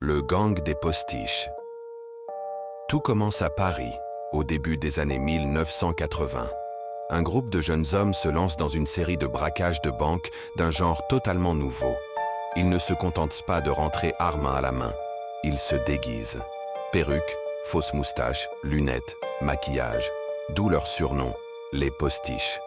Le gang des postiches. Tout commence à Paris, au début des années 1980. Un groupe de jeunes hommes se lance dans une série de braquages de banques d'un genre totalement nouveau. Ils ne se contentent pas de rentrer armes à la main. Ils se déguisent. Perruques, fausses moustaches, lunettes, maquillage. D'où leur surnom, les postiches.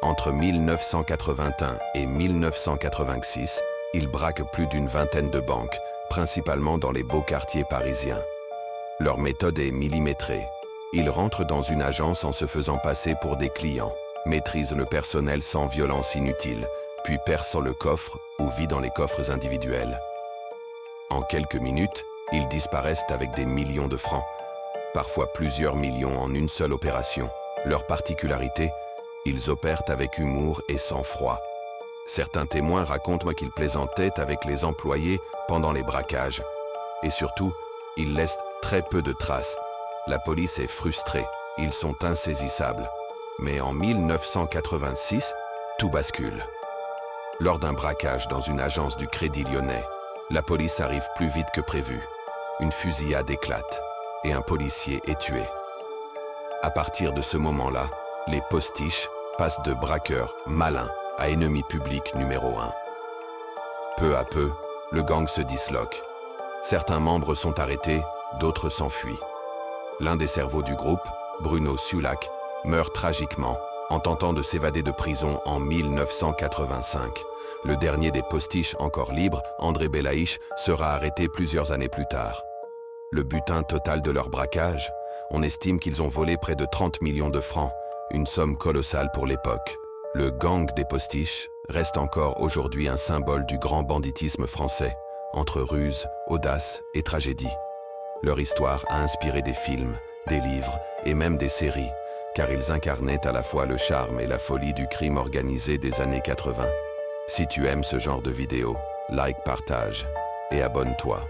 Entre 1981 et 1986, ils braquent plus d'une vingtaine de banques, principalement dans les beaux quartiers parisiens. Leur méthode est millimétrée. Ils rentrent dans une agence en se faisant passer pour des clients, maîtrisent le personnel sans violence inutile, puis percent le coffre ou vident les coffres individuels. En quelques minutes, ils disparaissent avec des millions de francs, parfois plusieurs millions en une seule opération. Leur particularité, ils opèrent avec humour et sang-froid. Certains témoins racontent qu'ils plaisantaient avec les employés pendant les braquages. Et surtout, ils laissent très peu de traces. La police est frustrée, ils sont insaisissables. Mais en 1986, tout bascule. Lors d'un braquage dans une agence du Crédit Lyonnais, la police arrive plus vite que prévu. Une fusillade éclate et un policier est tué. À partir de ce moment-là, les postiches passent de braqueurs malins à ennemi public numéro 1. Peu à peu, le gang se disloque. Certains membres sont arrêtés, d'autres s'enfuient. L'un des cerveaux du groupe, Bruno Sulac, meurt tragiquement en tentant de s'évader de prison en 1985. Le dernier des postiches encore libres, André Belaïch, sera arrêté plusieurs années plus tard. Le butin total de leur braquage, on estime qu'ils ont volé près de 30 millions de francs, une somme colossale pour l'époque. Le gang des postiches reste encore aujourd'hui un symbole du grand banditisme français, entre ruse, audace et tragédie. Leur histoire a inspiré des films, des livres et même des séries, car ils incarnaient à la fois le charme et la folie du crime organisé des années 80. Si tu aimes ce genre de vidéos, like, partage et abonne-toi.